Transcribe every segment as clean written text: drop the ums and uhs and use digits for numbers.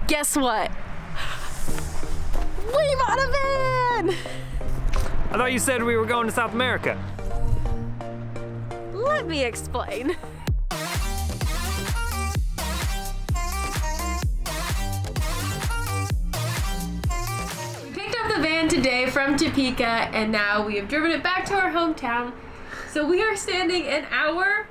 Guess what? We bought a van! I thought you said we were going to South America. Let me explain. We picked up the van today from Topeka, and now we have driven it back to our hometown. So we are standing in our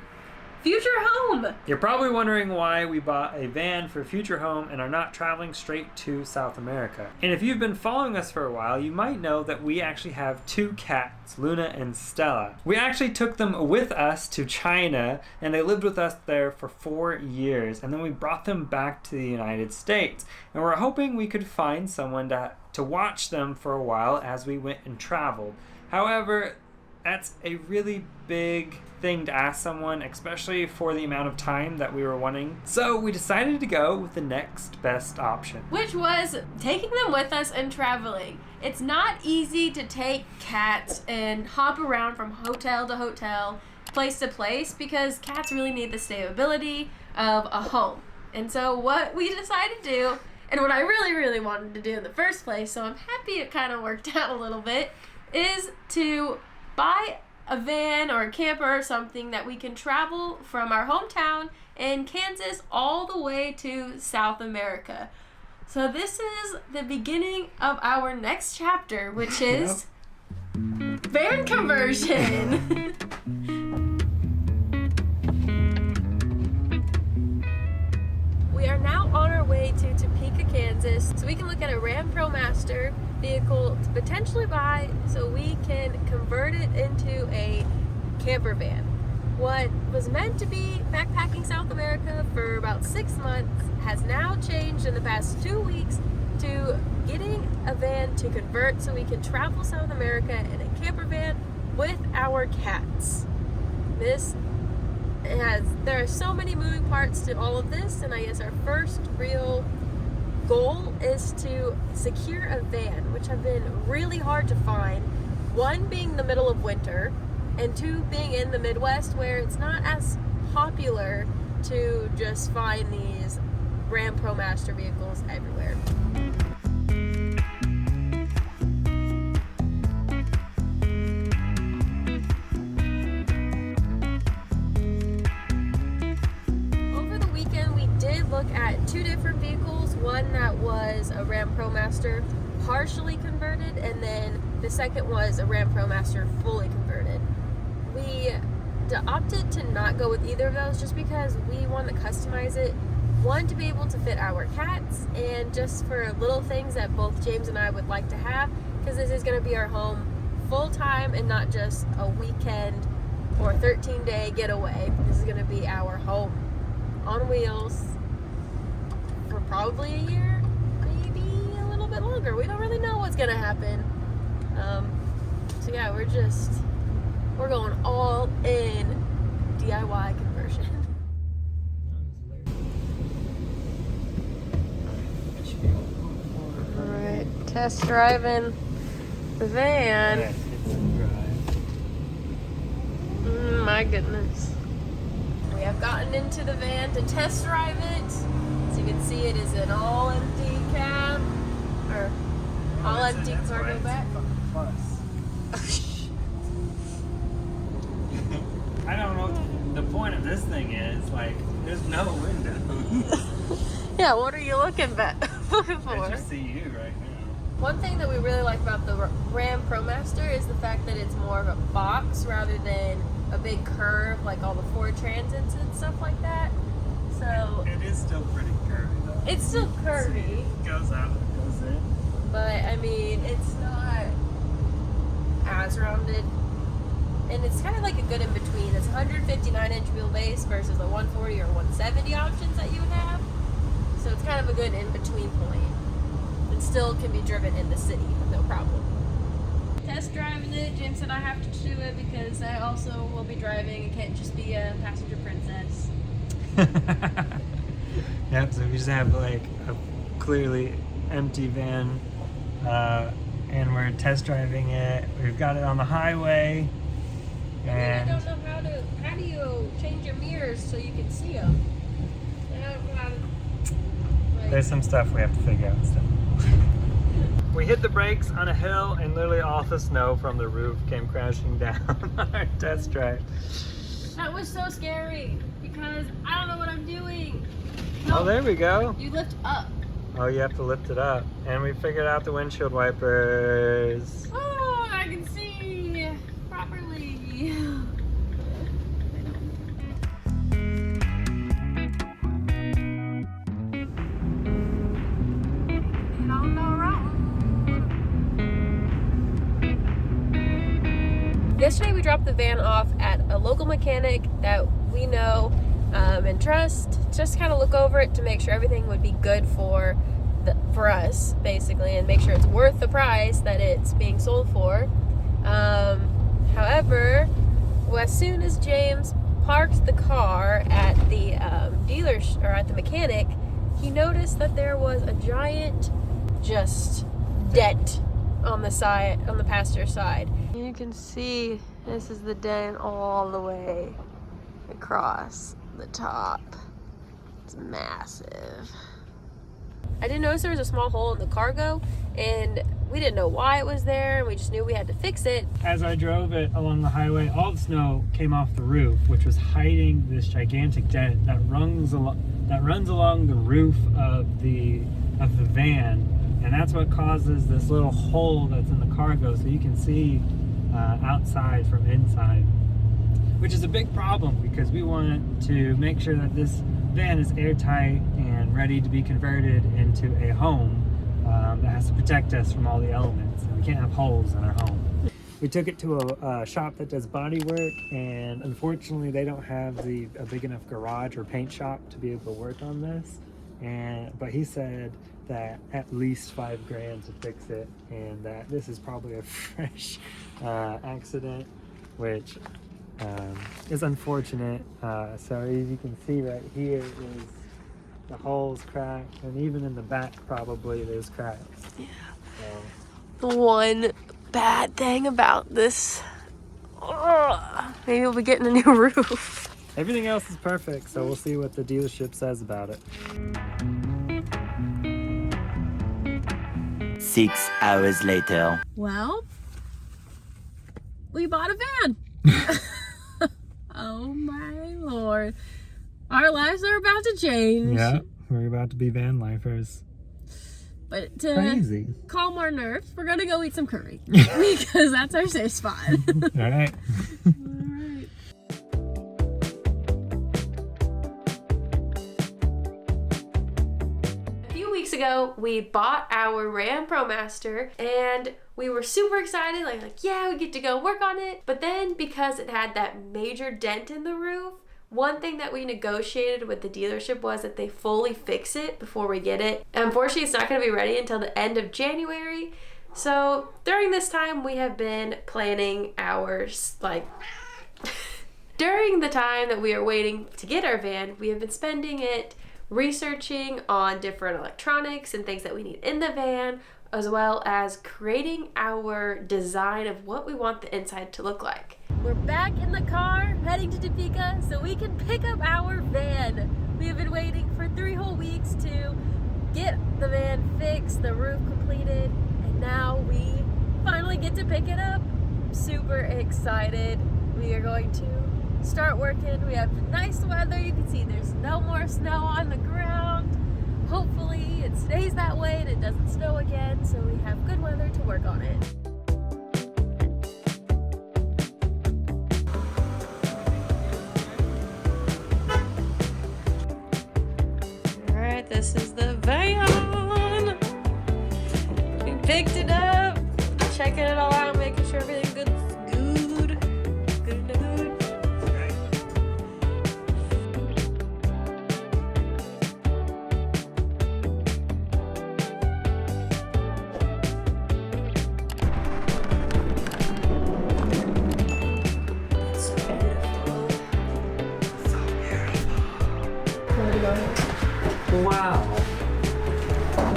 future home. You're probably wondering why we bought a van for future home and are not traveling straight to South America. And if you've been following us for a while, you might know that we actually have 2 cats, Luna and Stella. We actually took them with us to China, and they lived with us there for 4 years, and then we brought them back to the United States. And we're hoping we could find someone to watch them for a while as we went and traveled. However, that's a really big thing to ask someone, especially for the amount of time that we were wanting. So we decided to go with the next best option, which was taking them with us and traveling. It's not easy to take cats and hop around from hotel to hotel, place to place, because cats really need the stability of a home. And so what we decided to do, and what I really wanted to do in the first place, so I'm happy it kind of worked out a little bit, is to buy a van or a camper or something that we can travel from our hometown in Kansas all the way to South America. So this is the beginning of our next chapter, which is van conversion. We are now on our way to Topeka, Kansas, so we can look at a Ram ProMaster vehicle to potentially buy so we can convert it into a camper van. What was meant to be backpacking South America for about 6 months has now changed in the past 2 weeks to getting a van to convert so we can travel South America in a camper van with our cats. There are so many moving parts to all of this, and I guess our first real goal is to secure a van, which have been really hard to find. 1 being the middle of winter, and 2 being in the Midwest, where it's not as popular to just find these Ram ProMaster vehicles everywhere. Look at 2 different vehicles, one that was a Ram ProMaster partially converted, and then the second was a Ram ProMaster fully converted. We opted to not go with either of those just because we want to customize it, one to be able to fit our cats, and just for little things that both James and I would like to have, because this is going to be our home full time and not just a weekend or 13-day getaway. This is going to be our home on wheels for probably a year, maybe a little bit longer. We don't really know what's gonna happen. So yeah, we're going all in DIY conversion. Alright, test driving the van. My goodness. We have gotten into the van to test drive it. You can see it is an all empty cab, or all empty cargo bag. I don't know what the point of this thing is. Like, there's no windows. Yeah, what are you looking for? I just see you right now. One thing that we really like about the Ram ProMaster is the fact that it's more of a box rather than a big curve like all the Ford Transits and stuff like that. So it is still pretty curvy though. It's still curvy. It goes out, it goes in. But I mean, it's not as rounded. And it's kind of like a good in between. It's 159-inch wheelbase versus the 140 or 170 options that you would have. So it's kind of a good in between point. And still can be driven in the city with no problem. Test driving it. James said I have to do it because I also will be driving. I can't just be a passenger princess. Yep, so we just have like a clearly empty van, and we're test driving it. We've got it on the highway, and I don't know how do you change your mirrors so you can see them? I don't know how to, There's some stuff we have to figure out still. We hit the brakes on a hill and literally all the snow from the roof came crashing down on our test drive. That was so scary because I don't know what I'm doing. Oh, there we go. You lift up. Oh, you have to lift it up. And we figured out the windshield wipers. Oh, I can see properly. Yesterday we dropped the van off at a local mechanic that we know and trust. Just kind of look over it to make sure everything would be good for us, basically, and make sure it's worth the price that it's being sold for. However, as soon as James parked the car at the dealer or at the mechanic, he noticed that there was a giant just dent on the side, on the passenger side. You can see this is the dent all the way across the top. It's massive. I didn't notice there was a small hole in the cargo, and we didn't know why it was there, and we just knew we had to fix it. As I drove it along the highway, all the snow came off the roof, which was hiding this gigantic dent that runs along the roof of the van, and that's what causes this little hole that's in the cargo, so you can see outside from inside, which is a big problem because we want to make sure that this van is airtight and ready to be converted into a home that has to protect us from all the elements, and we can't have holes in our home. We took it to a shop that does body work, and unfortunately they don't have a big enough garage or paint shop to be able to work on this, but he said that at least $5,000 to fix it, and that this is probably a fresh accident, which is unfortunate. So as you can see right here is the holes cracked, and even in the back probably there's cracks. Yeah. The one bad thing about this, maybe we'll be getting a new roof. Everything else is perfect, so we'll see what the dealership says about it. 6 hours later. Well, we bought a van. Oh my Lord. Our lives are about to change. Yeah, we're about to be van lifers. But to Crazy. calm our nerves, we're gonna go eat some curry because that's our safe spot. All right. Alright. A few weeks ago, we bought our Ram ProMaster and we were super excited, like yeah, we get to go work on it. But then because it had that major dent in the roof, one thing that we negotiated with the dealership was that they fully fix it before we get it. Unfortunately, it's not going to be ready until the end of January. So during this time, we have been planning ours, during the time that we are waiting to get our van, we have been spending it researching on different electronics and things that we need in the van, as well as creating our design of what we want the inside to look like. We're back in the car heading to Topeka so we can pick up our van. We have been waiting for 3 whole weeks to get the van fixed, the roof completed, and now we finally get to pick it up. I'm super excited. We are going to start working. We have nice weather. You can see there's no more snow on the ground. Hopefully it stays that way and it doesn't snow again, so we have good weather to work on it. Alright, this is the van. We picked it up, checking it all out, making sure everything's good.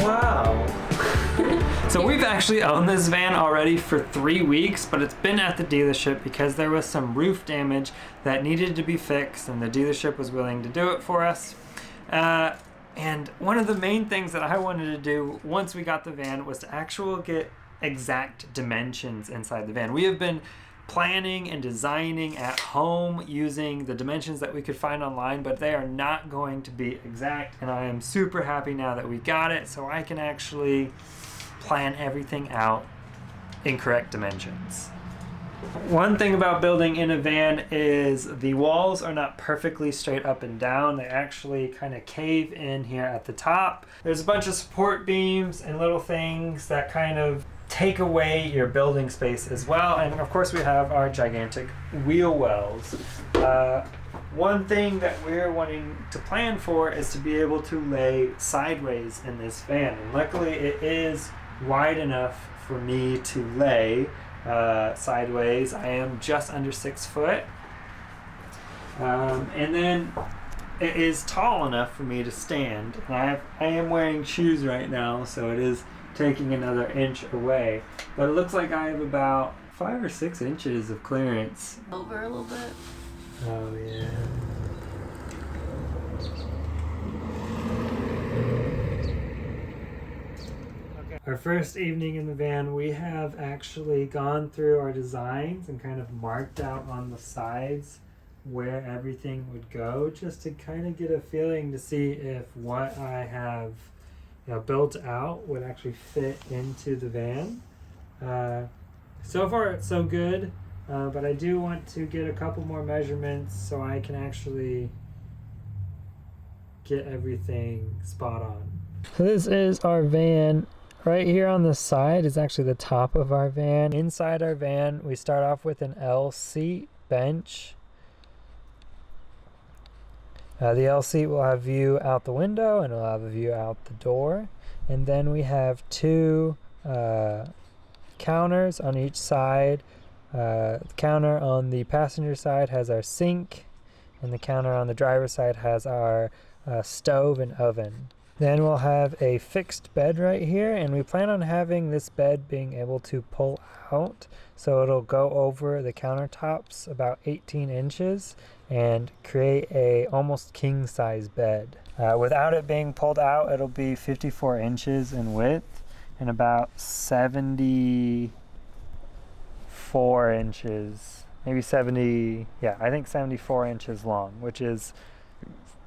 Wow. So we've actually owned this van already for 3 weeks, but it's been at the dealership because there was some roof damage that needed to be fixed, and the dealership was willing to do it for us. And one of the main things that I wanted to do once we got the van was to actually get exact dimensions inside the van. We have been planning and designing at home using the dimensions that we could find online, but they are not going to be exact, and I am super happy now that we got it so I can actually plan everything out in correct dimensions. One thing about building in a van is the walls are not perfectly straight up and down. They actually kind of cave in here at the top. There's a bunch of support beams and little things that kind of take away your building space as well. And of course we have our gigantic wheel wells. One thing that we're wanting to plan for is to be able to lay sideways in this van. And luckily it is wide enough for me to lay sideways. I am just under 6 foot. And then it is tall enough for me to stand. And I am wearing shoes right now, so it is taking another inch away. But it looks like I have about 5 or 6 inches of clearance. Over a little bit. Oh yeah. Our first evening in the van, we have actually gone through our designs and kind of marked out on the sides where everything would go, just to kind of get a feeling to see if what I have built out would actually fit into the van. So far it's so good, but I do want to get a couple more measurements so I can actually get everything spot on. So this is our van. Right here on the side is actually the top of our van. Inside our van, we start off with an L seat bench. The L seat will have view out the window and it'll have a view out the door. And then we have 2 counters on each side. The counter on the passenger side has our sink, and the counter on the driver's side has our stove and oven. Then we'll have a fixed bed right here, and we plan on having this bed being able to pull out, so it'll go over the countertops about 18 inches and create a almost king size bed. Without it being pulled out, it'll be 54 inches in width and about 74 inches, maybe 70, yeah, I think 74 inches long, which is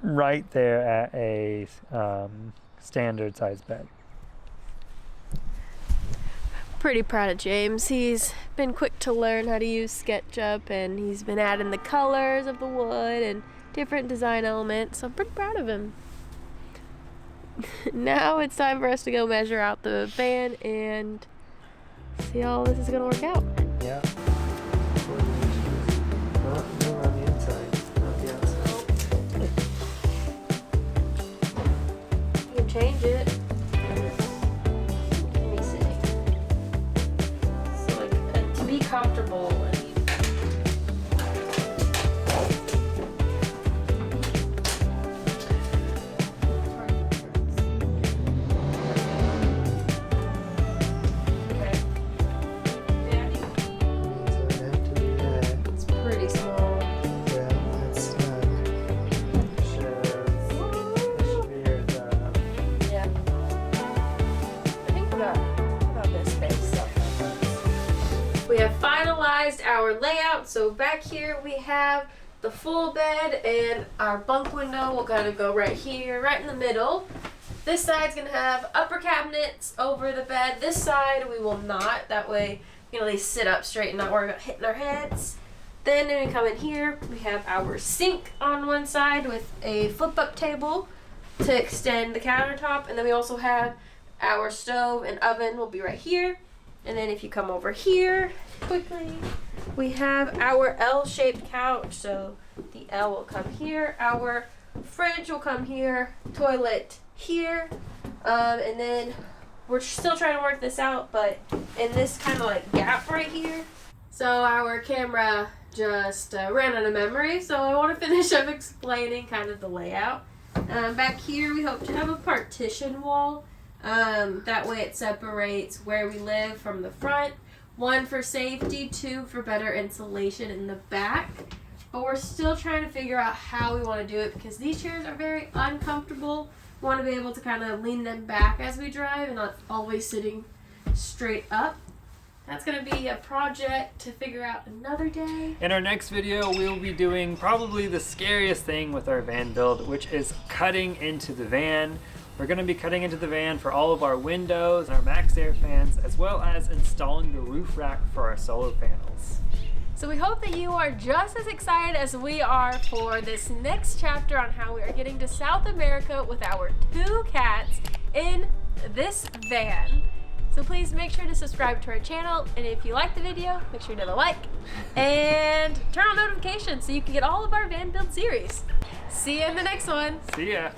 right there at a standard size bed. Pretty proud of James. He's been quick to learn how to use SketchUp, and he's been adding the colors of the wood and different design elements. So I'm pretty proud of him. Now it's time for us to go measure out the van and see how all this is gonna work out. Yeah. More on the inside, not the outside. You can change it. Let me see. So like, to be comfortable, I need our layout. So back here we have the full bed, and our bunk window will kind of go right here, right in the middle. This side's gonna have upper cabinets over the bed. This side we will not. That way we can at least sit up straight and not worry about hitting our heads. Then when we come in here, we have our sink on one side with a flip up table to extend the countertop, and then we also have our stove and oven will be right here. And then if you come over here quickly, we have our L-shaped couch. So the L will come here. Our fridge will come here. Toilet here. And then we're still trying to work this out, but in this kind of like gap right here. So our camera just ran out of memory. So I want to finish up explaining kind of the layout. Back here we hope to have a partition wall. That way it separates where we live from the front. 1 for safety, 2 for better insulation in the back. But we're still trying to figure out how we want to do it, because these chairs are very uncomfortable want to be able to kind of lean them back as we drive and not always sitting straight up. That's going to be a project to figure out another day. In our next video, we'll be doing probably the scariest thing with our van build, which is cutting into the van. We're going to be cutting into the van for all of our windows and our max air fans, as well as installing the roof rack for our solar panels. So we hope that you are just as excited as we are for this next chapter on how we are getting to South America with our 2 cats in this van. So please make sure to subscribe to our channel, and if you like the video, make sure to hit a like and turn on notifications so you can get all of our van build series. See you in the next one. See ya.